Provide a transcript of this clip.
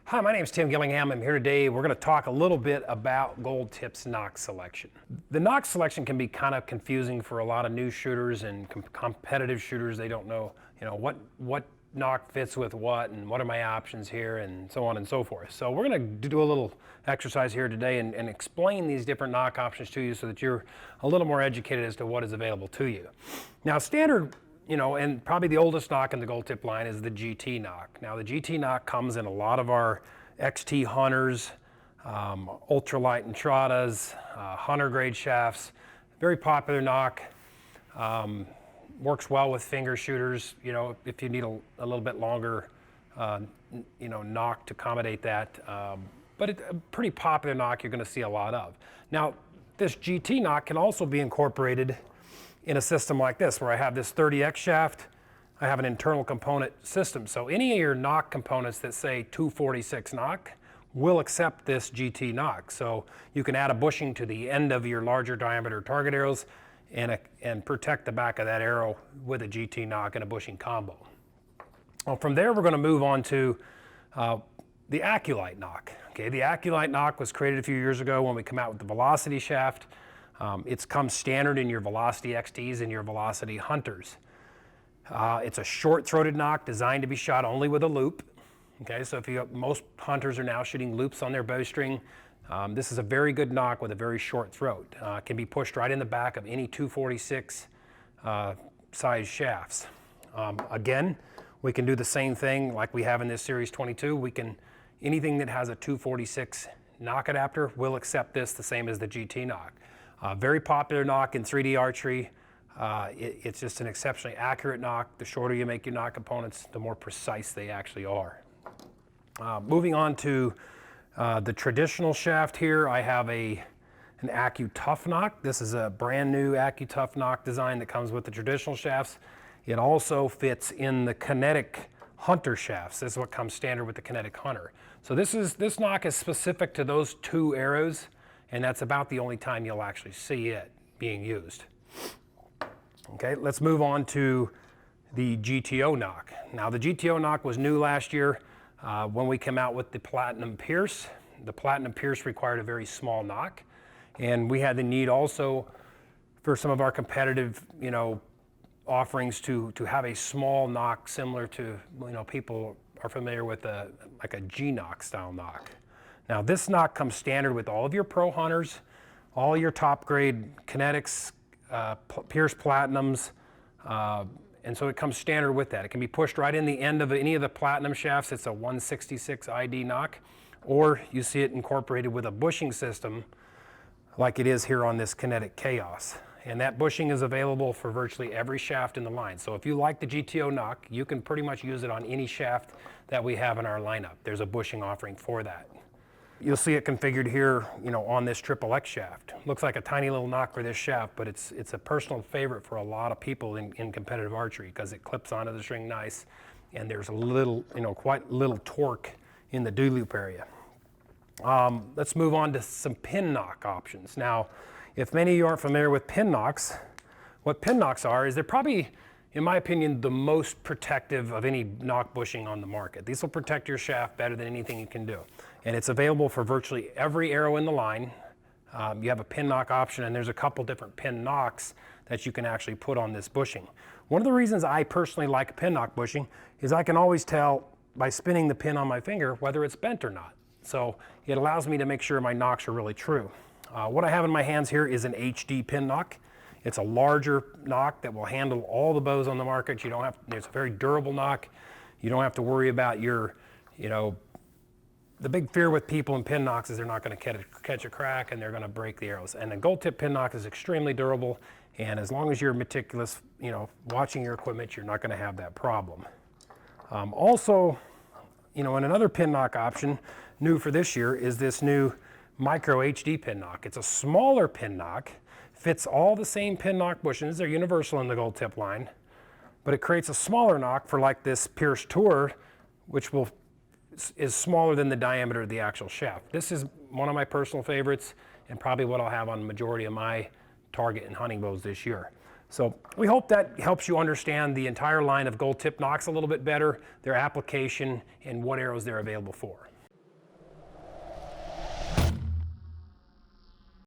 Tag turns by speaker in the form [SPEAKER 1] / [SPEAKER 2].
[SPEAKER 1] Hi, my name is Tim Gillingham. I'm here today. We're going to talk a little bit about Gold Tip's Nocks selection. The Nocks selection can be kind of confusing for a lot of new shooters and competitive shooters. They don't know, what Nock fits with what and what are my options here and so on and so forth. So we're going to do a little exercise here today and explain these different Nock options to you so that you're a little more educated as to what is available to you. Now, standard, and probably the oldest Nock in the Gold Tip line is the GT Nock. Now the GT Nock comes in a lot of our XT hunters, ultralight entradas, hunter grade shafts. Very popular Nock. Works well with finger shooters, if you need a little bit longer, Nock to accommodate that. But it's a pretty popular Nock you're going to see a lot of. Now, this GT Nock can also be incorporated in a system like this, where I have this 30X shaft, I have an internal component system. So any of your Nock components that say 246 Nock will accept this GT Nock. So you can add a bushing to the end of your larger diameter target arrows and protect the back of that arrow with a GT Nock and a bushing combo. Well, from there, we're going to move on to the Aculite Nock. Okay, the Aculite Nock was created a few years ago when we come out with the Velocity shaft. It's come standard in your Velocity XTs and your Velocity Hunters. It's a short-throated Nock designed to be shot only with a loop. Okay, so most hunters are now shooting loops on their bowstring. This is a very good Nock with a very short throat. Can be pushed right in the back of any 246 size shafts. Again, we can do the same thing like we have in this Series 22. Anything that has a 246 Nock adapter will accept this the same as the GT Nock. Very popular Nock in 3D archery. It's just an exceptionally accurate Nock. The shorter you make your Nock components, the more precise they actually are. Moving on to the traditional shaft here, I have an Accu-tough Nock. This is a brand new Accu-tough Nock design that comes with the traditional shafts. It also fits in the kinetic hunter shafts. This is what comes standard with the kinetic hunter. So this Nock is specific to those two arrows, and that's about the only time you'll actually see it being used. Okay, let's move on to the GTO Nock. Now the GTO Nock was new last year when we came out with the Platinum Pierce. The Platinum Pierce required a very small Nock, and we had the need also for some of our competitive, offerings to have a small Nock similar to, people are familiar with like a G-Nock style Nock. Now this Nock comes standard with all of your pro hunters, all your top grade kinetics, Pierce Platinums, and so it comes standard with that. It can be pushed right in the end of any of the Platinum shafts. It's a 166 ID Nock, or you see it incorporated with a bushing system like it is here on this Kinetic Chaos. And that bushing is available for virtually every shaft in the line. So if you like the GTO Nock, you can pretty much use it on any shaft that we have in our lineup. There's a bushing offering for that. You'll see it configured here, on this XXX shaft. Looks like a tiny little Nock for this shaft, but it's a personal favorite for a lot of people in competitive archery because it clips onto the string nice, and there's a little, quite little torque in the dew loop area. Let's move on to some pin Nock options. Now, if many of you aren't familiar with pin Nocks, what pin Nocks are is they're probably, in my opinion, the most protective of any Nock bushing on the market. These will protect your shaft better than anything you can do. And it's available for virtually every arrow in the line. You have a pin Nock option, and there's a couple different pin Nocks that you can actually put on this bushing. One of the reasons I personally like pin Nock bushing is I can always tell by spinning the pin on my finger whether it's bent or not. So it allows me to make sure my Nocks are really true. What I have in my hands here is an HD pin Nock. It's a larger Nock that will handle all the bows on the market. It's a very durable Nock. You don't have to worry about your, the big fear with people in pin Nocks is they're not going to catch a crack and they're going to break the arrows. And the Gold Tip pin Nock is extremely durable, and as long as you're meticulous, watching your equipment, you're not going to have that problem. Also, in another pin Nock option, new for this year, is this new Micro HD pin Nock. It's a smaller pin Nock, fits all the same pin Nock bushings. They're universal in the Gold Tip line, but it creates a smaller Nock for like this Pierce Tour, which is smaller than the diameter of the actual shaft. This is one of my personal favorites and probably what I'll have on the majority of my target and hunting bows this year. So we hope that helps you understand the entire line of Gold Tip Nocks a little bit better, their application, and what arrows they're available for.